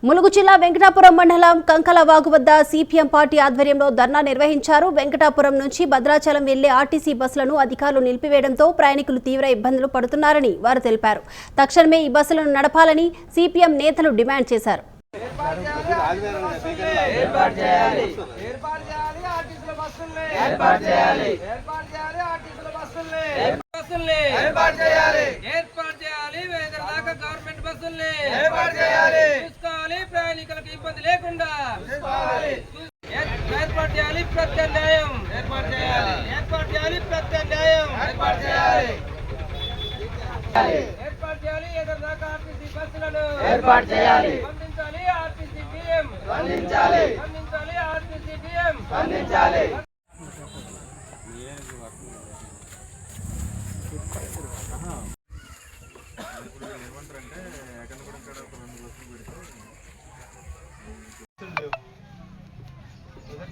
ములుగు జిల్లా వెంకటాపురం మండలం కంకలవాగు వద్ద సిపిఎం పార్టీ ఆధ్వర్యంలో ధర్నా నిర్వహించారు. వెంకటాపురం నుంచి భద్రాచలం వెళ్లే ఆర్టీసీ బస్సులను అధికారులు నిలిపివేయడంతో ప్రయాణికులు తీవ్ర ఇబ్బందులు పడుతున్నారని వారు తెలిపారు. తక్షణమే ఈ బస్సులను నడపాలని సిపిఎం నేతలు డిమాండ్ చేశారు. ప్రయాణికులకు ఇబ్బంది లేకుండా ఏర్పాటు చేయాలి. ప్రత్యామ్నాయం ఏర్పాటు చేయాలి. ప్రత్యామ్నాయం ఏర్పాటు చేయాలి. ఎదురుదాకా ఆర్టీసీ బస్సులను ఏర్పాటు చేయాలి. స్పందించాలి ఆర్టీసీ బిఎం. స్పందించాలి ఆర్టీసీ బిఎం. స్పందించాలి.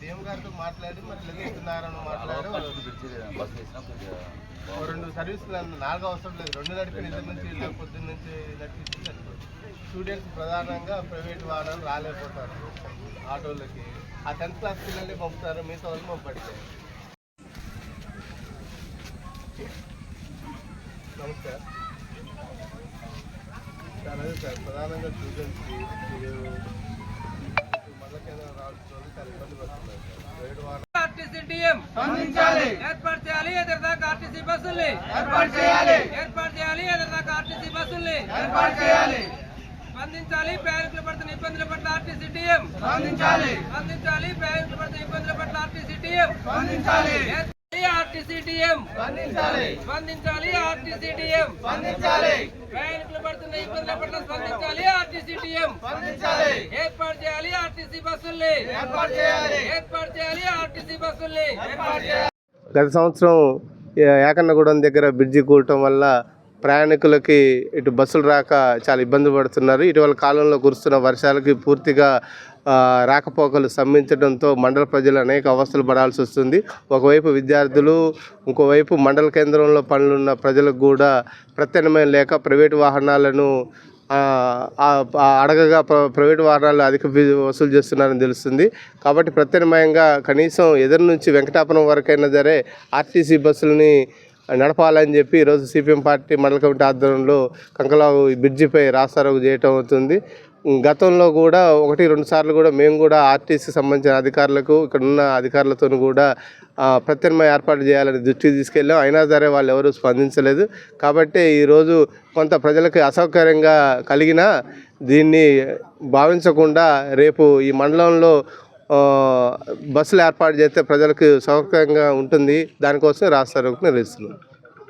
DM గారితో మాట్లాడి మరి లెగిస్తున్నారని మాట్లాడి రెండు సర్వీసులు 4 అవసరం లేదు, 2 నడిపి నిద్ర నుంచి పొద్దున్న నుంచి నడిపిస్తుంది. స్టూడెంట్స్ ప్రధానంగా ప్రైవేట్ వాహనాలు రాలేకపోతారు. ఆటోలకి ఆ 10th క్లాస్ పిల్లల్ని పంపుతారు, మిగతా వాళ్ళు పంపడితే. నమస్కారం సార్. అదే సార్, ప్రధానంగా స్టూడెంట్స్కి ఏర్పాటు చేయాలి. ఎదురుదాకా ఆర్టీసీ బస్సుల్ని ఏర్పాటు చేయాలి. ఎదురుదాకా ఆర్టీసీ బస్సుల్ని ఏర్పాటు చేయాలి. స్పందించాలి ప్రయాణికులు పడుతున్న ఇబ్బందుల పట్ల ఆర్టీసీ టీఎం. స్పందించాలి ప్రయాణికులు పడుతున్న ఇబ్బందుల పట్ల ఆర్టీసీ టీఎం. స్పందించాలి ఆర్టీసీ టీఎం. స్పందించాలి ఆర్టీసీ టీఎం. ప్రయాణికులు పడుతున్న ఇబ్బందుల పట్ల స్పందించాలి ఆర్టీసీ టీఎం. ఏర్పాటు చేయాలి ఆర్టీసీ బస్సుల్ని ఏర్పాటు చేయాలి. ఆర్టీసీ బస్సుల్ని గత సంవత్సరం ఏకన్నగూడెం దగ్గర బ్రిడ్జి కూడటం వల్ల ప్రయాణికులకి ఇటు బస్సులు రాక చాలా ఇబ్బంది పడుతున్నారు. ఇటీవల కాలంలో కురుస్తున్న వర్షాలకి పూర్తిగా రాకపోకలు స్తంభించడంతో మండల ప్రజలు అనేక అవస్థలు పడాల్సి వస్తుంది. ఒకవైపు విద్యార్థులు, ఇంకోవైపు మండల కేంద్రంలో పనులున్న ప్రజలకు కూడా ప్రత్యామ్నాయం లేక ప్రైవేటు వాహనాలను అడగగా ప్రైవేటు వాహనాలు అధిక ఫీజు వసూలు చేస్తున్నారని తెలుస్తుంది. కాబట్టి ప్రత్యామ్నాయంగా కనీసం ఎదురు నుంచి వెంకటాపురం వరకైనా సరే ఆర్టీసీ బస్సులని నడపాలని చెప్పి ఈరోజు సిపిఎం పార్టీ మండల కమిటీ ఆధ్వర్యంలో కంకలవాగు బ్రిడ్జిపై రాస్తారోకో చేయటం అవుతుంది. గతంలో కూడా 1-2 సార్లు కూడా మేము కూడా ఆర్టీసీకి సంబంధించిన అధికారులకు, ఇక్కడ ఉన్న అధికారులతో కూడా ప్రత్యామ్నాయ ఏర్పాటు చేయాలని దృష్టికి తీసుకెళ్ళాం. అయినా సరే వాళ్ళు ఎవరు స్పందించలేదు. కాబట్టి ఈరోజు కొంత ప్రజలకు అసౌకర్యంగా కలిగినా దీన్ని భావించకుండా రేపు ఈ మండలంలో బస్సులు ఏర్పాటు చేస్తే ప్రజలకు సౌకర్యంగా ఉంటుంది. దానికోసం రాస్తారోకో నిర్వహిస్తున్నాం.